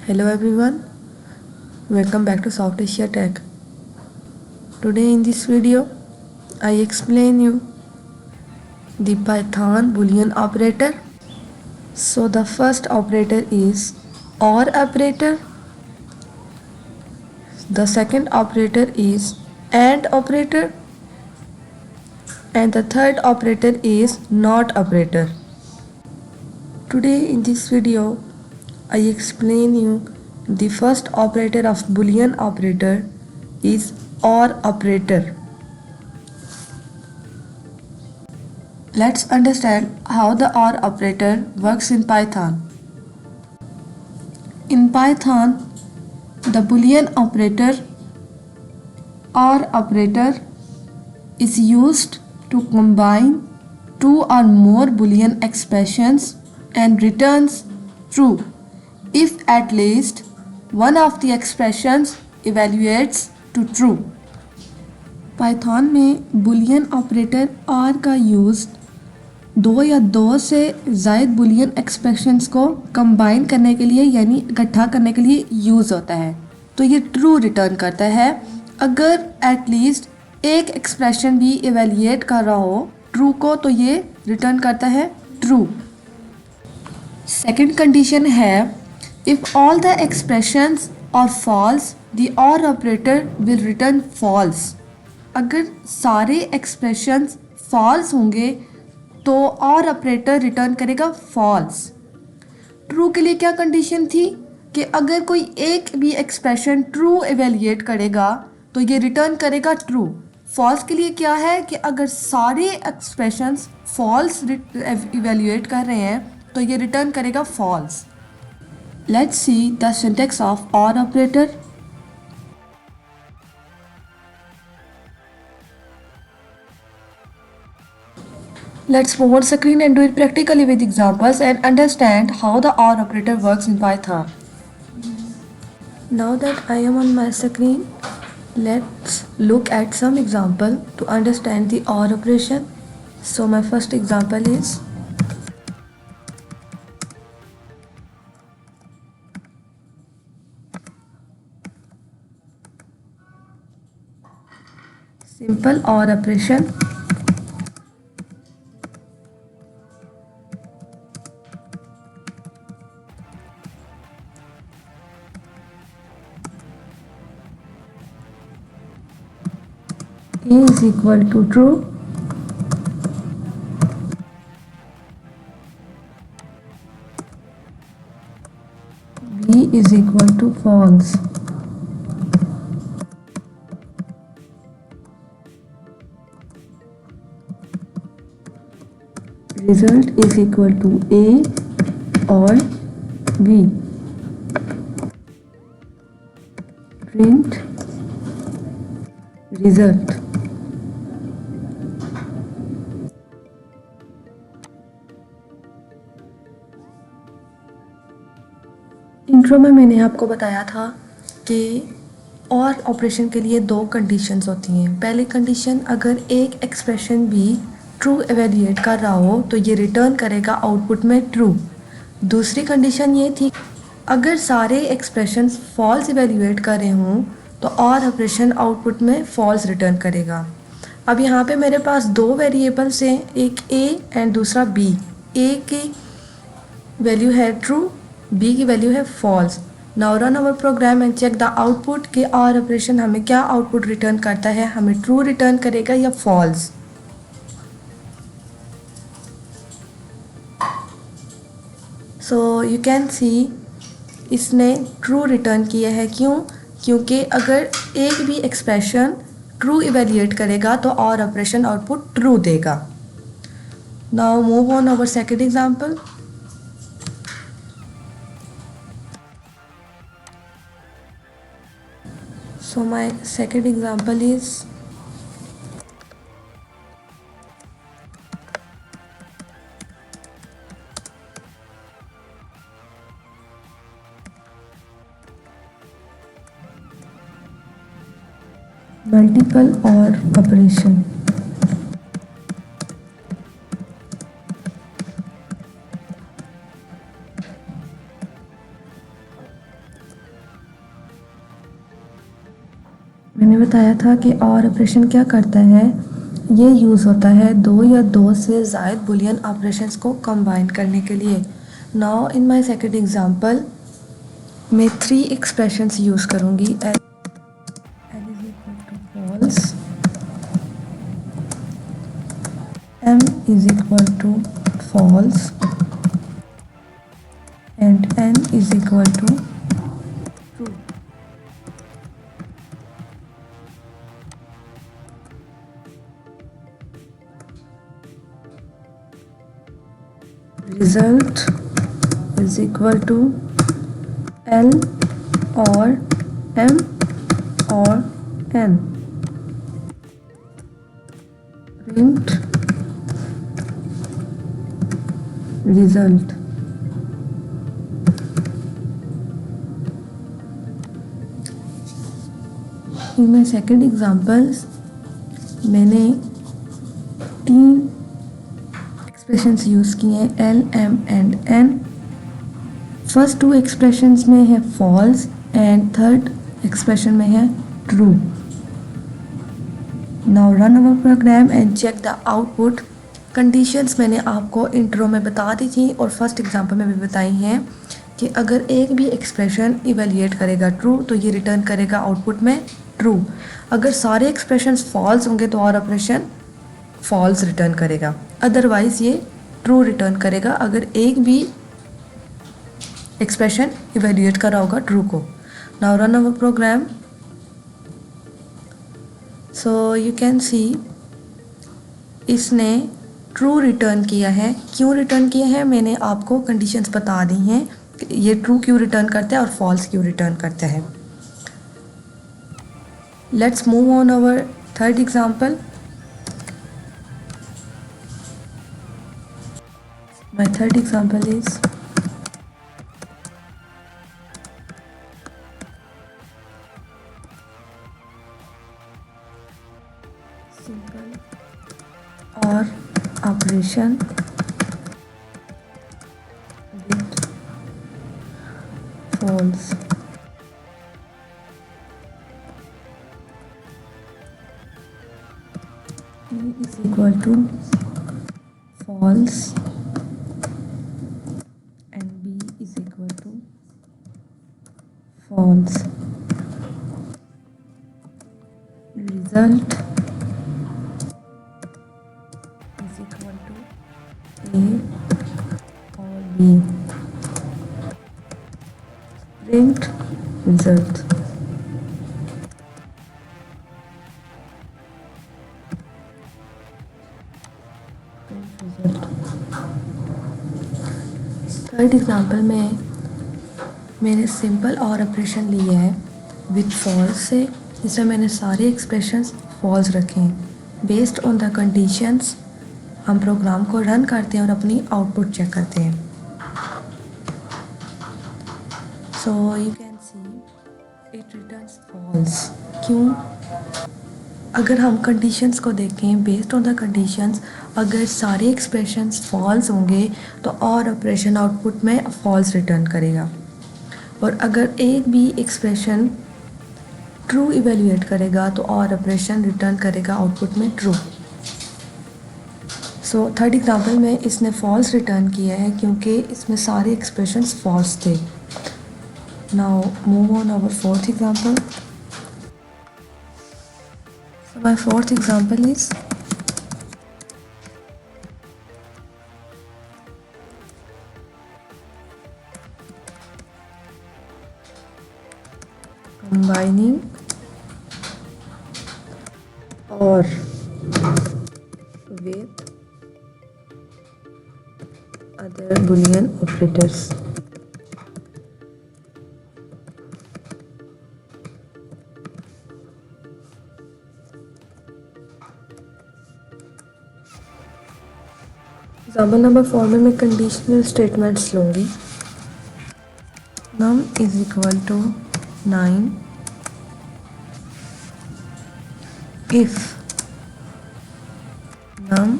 Hello everyone, welcome back to South Asia Tech. Today in this video, I explain you the Python Boolean operator. So the first operator is OR operator. The second operator is AND operator. And the third operator is NOT operator. Today in this video, I explain you the first operator of Boolean operator is OR operator. Let's understand how the OR operator works in Python. In Python, the Boolean operator OR operator is used to combine two or more Boolean expressions and returns true if at least one of the expressions evaluates to true. Python में Boolean operator are का use दो या दो से ज़ायद Boolean expressions को combine करने के लिए यानी इकट्ठा करने के लिए यूज़ होता है। तो ये ट्रू रिटर्न करता है अगर एटलीस्ट एक एक्सप्रेशन भी इवेल्युएट कर रहा हो ट्रू को, तो ये रिटर्न करता है ट्रू। सेकंड कंडीशन है if all the expressions are false the or operator will return false. अगर सारे एक्सप्रेशंस फॉल्स होंगे तो और ऑपरेटर रिटर्न करेगा फॉल्स। ट्रू के लिए क्या कंडीशन थी कि अगर कोई एक भी एक्सप्रेशन ट्रू इवेल्युएट करेगा तो ये रिटर्न करेगा ट्रू। फॉल्स के लिए क्या है कि अगर सारे एक्सप्रेशंस फॉल्स इवेल्युएट कर रहे हैं तो ये रिटर्न करेगा false. Let's see the syntax of or operator. Let's move on screen and do it practically with examples and understand how the OR operator works in Python. Now that I am on my screen, let's look at some example to understand the OR operation. So my first example is simple OR operation. A is equal to true, B is equal to false. Result is equal to A or B. Print result. Intro में मैंने आपको बताया था कि और operation के लिए दो कंडीशंस होती हैं। पहली कंडीशन अगर एक एक्सप्रेशन भी ट्रू एवेल्युएट कर रहा हो तो ये रिटर्न करेगा आउटपुट में ट्रू। दूसरी कंडीशन ये थी अगर सारे एक्सप्रेशंस फॉल्स एवेल्युएट कर रहे हों तो और ऑपरेशन आउटपुट में फॉल्स रिटर्न करेगा। अब यहाँ पे मेरे पास दो वेरिएबल्स हैं, एक ए एंड दूसरा बी। ए की वैल्यू है ट्रू, बी की वैल्यू है false. Now run our program and check the output के और ऑपरेशन हमें क्या आउटपुट रिटर्न करता है, हमें ट्रू रिटर्न करेगा या false. So you can see इसने ट्रू रिटर्न किया है। क्यों? क्योंकि अगर एक भी एक्सप्रेशन ट्रू इवेल्युएट करेगा तो और ऑपरेशन आउटपुट ट्रू देगा। Now move on our second example. So my second example is multiple OR operation. मैंने बताया था कि और ऑपरेशन क्या करता है, ये यूज़ होता है दो या दो से ज़ायद बुलियन ऑपरेशंस को कंबाइन करने के लिए। Now in my second example मैं 3 एक्सप्रेशंस यूज़ करूँगी। L is equal to false, M is equal to false and N is equal to true. Result is equal to L or M or N. Print result. In my second examples मैंने 3 expressions use किए हैं, L, M and N। First 2 expressions में है false and third expression में है true. Now run our program and check the output. Conditions मैंने आपको intro में बता दी थी और फर्स्ट एग्जांपल में भी बताई हैं कि अगर एक भी एक्सप्रेशन इवेल्युएट करेगा ट्रू तो ये रिटर्न करेगा आउटपुट में ट्रू। अगर सारे एक्सप्रेशंस फॉल्स होंगे तो और ऑपरेशन फॉल्स रिटर्न करेगा, अदरवाइज़ ये ट्रू रिटर्न करेगा अगर एक भी एक्सप्रेशन इवेल्युएट करा होगा ट्रू को। Now run our program. So you can see इसने ट्रू रिटर्न किया है। क्यों रिटर्न किया है मैंने आपको कंडीशंस बता दी हैं कि ये ट्रू क्यों रिटर्न करता है और फॉल्स क्यों रिटर्न करता है। Let's move on our third example. My third example is simple OR operation with false. A is equal to false and B is equal to false. Result is equal to A or B. Print result. Print result. Third example में मैंने simple और operation लिया है with false से, जिसमें मैंने सारे expressions false रखे हैं। बेस्ड ऑन द कंडीशंस हम प्रोग्राम को रन करते हैं और अपनी आउटपुट चेक करते हैं। So you can see it returns false. क्यों? अगर हम कंडीशंस को देखें, बेस्ड ऑन द कंडीशंस अगर सारे एक्सप्रेशंस फॉल्स होंगे तो और ऑपरेशन आउटपुट में फॉल्स रिटर्न करेगा, और अगर एक भी एक्सप्रेशन ट्रू इवेल्युएट करेगा तो और ऑपरेशन रिटर्न करेगा आउटपुट में ट्रू। सो थर्ड एग्जांपल में इसने फॉल्स रिटर्न किया है क्योंकि इसमें सारे एक्सप्रेशंस फॉल्स थे। Now move on our fourth example. So my fourth example is combining OR with other Boolean operators. Example number 4 में मैं कंडीशनल स्टेटमेंट्स लूँगी। num is equal to 9 if num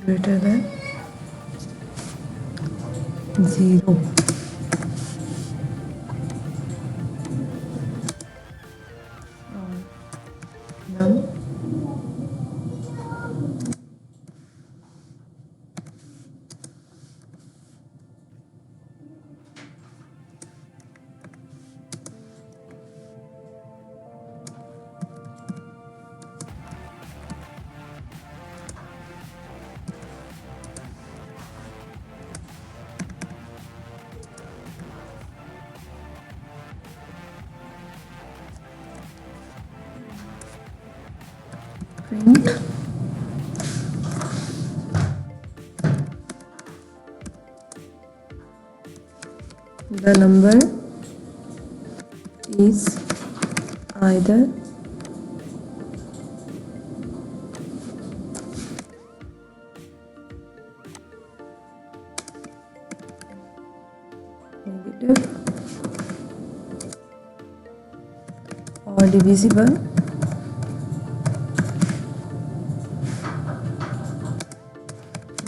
greater than 0. None. Print the number is either negative or divisible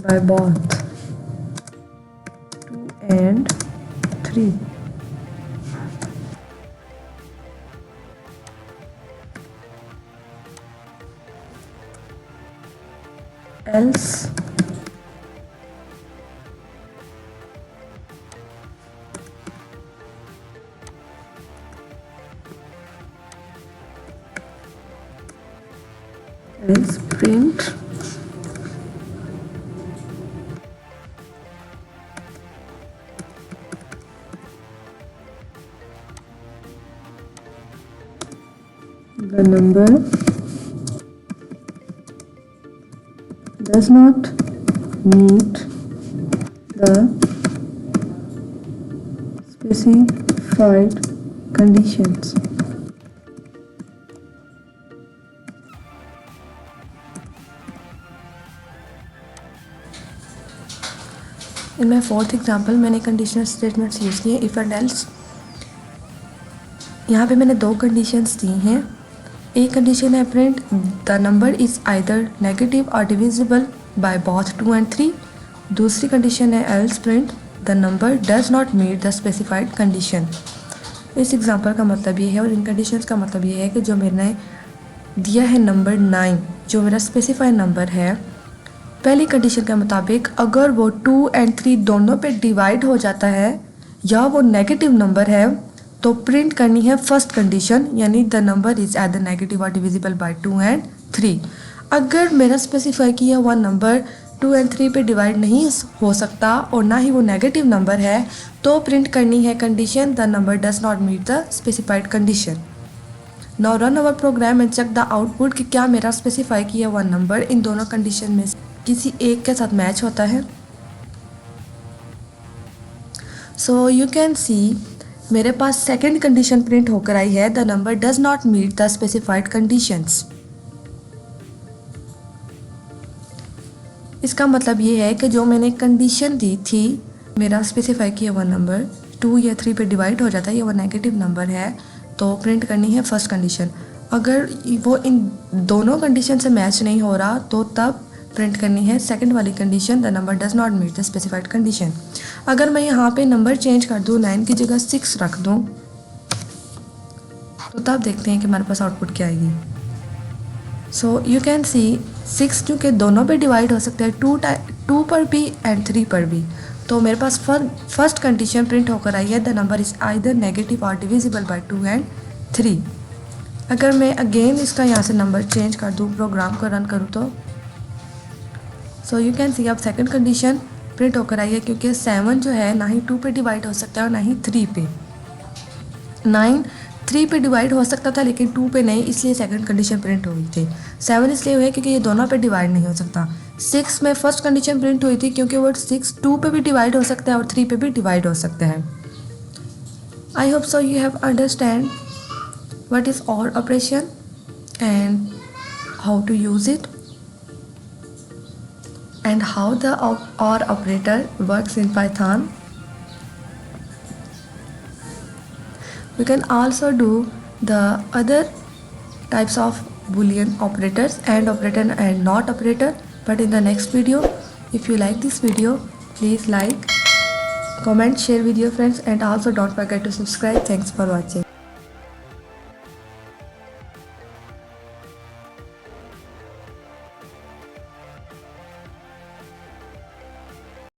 by both 2 and 3. Else print the number does not meet the specified conditions. In my fourth example मैंने conditional statements use किए if and else. यहाँ पे मैंने दो conditions दी हैं. एक condition है print the number is either negative or divisible by both 2 and 3. दूसरी condition है else print the number does not meet the specified condition. इस एग्जाम्पल का मतलब ये है और इन कंडीशंस का मतलब ये है कि जो मैंने दिया है नंबर 9 जो मेरा स्पेसिफाइड नंबर है, पहली कंडीशन के मुताबिक अगर वो 2 and 3 दोनों पे डिवाइड हो जाता है या वो नेगेटिव नंबर है तो प्रिंट करनी है फर्स्ट कंडीशन, यानी the number is at the negative और डिविजिबल बाय 2 and 3. अगर मेरा स्पेसिफाई किया हुआ नंबर 2 and 3 पे डिवाइड नहीं हो सकता और ना ही वो नेगेटिव नंबर है तो प्रिंट करनी है condition the number does not meet the specified condition. Now run our program and check the output कि क्या मेरा स्पेसिफाई किया हुआ नंबर इन दोनों कंडीशन में किसी एक के साथ मैच होता है. सो यू कैन सी मेरे पास सेकेंड कंडीशन प्रिंट होकर आई है the number does not meet the specified conditions. इसका मतलब ये है कि जो मैंने कंडीशन दी थी मेरा स्पेसिफाई किया हुआ नंबर 2 या 3 पे डिवाइड हो जाता है या वो नेगेटिव नंबर है तो प्रिंट करनी है फर्स्ट कंडीशन. अगर वो इन दोनों कंडीशन से मैच नहीं हो रहा तो तब प्रिंट करनी है सेकंड वाली condition the number does not meet the specified condition. अगर मैं यहाँ पे नंबर चेंज कर दूँ 9 की जगह 6 रख दूँ तो तब देखते हैं कि हमारे पास आउटपुट क्या आएगी. सो यू कैन सी 6 क्योंकि दोनों पे डिवाइड हो सकता है 2 पर भी एंड 3 पर भी, तो मेरे पास फर्स्ट कंडीशन प्रिंट होकर आई है the number is either negative और डिविजिबल बाय 2 and 3. अगर मैं अगेन इसका यहाँ से नंबर चेंज कर दूँ प्रोग्राम को रन करूँ तो सो यू कैन सी अब सेकंड कंडीशन प्रिंट होकर आई है क्योंकि 7 जो है ना ही 2 पे डिवाइड हो सकता है और ना ही 3 पे. 9 3 पे डिवाइड हो सकता था लेकिन 2 पे नहीं, इसलिए सेकंड कंडीशन प्रिंट हुई थी. 7 इसलिए हुई क्योंकि ये दोनों पे डिवाइड नहीं हो सकता. 6 में फर्स्ट कंडीशन प्रिंट हुई थी क्योंकि वो 6 2 पे भी डिवाइड हो सकता है और 3 पे भी डिवाइड हो सकता है. I hope so you have understand what is OR operation and how to use it and how the OR operator works in Python. We can also do the other types of Boolean operators, AND operator and NOT operator, but in the next video. If you like this video, please like, comment, share with your friends, and also don't forget to subscribe. Thanks for watching.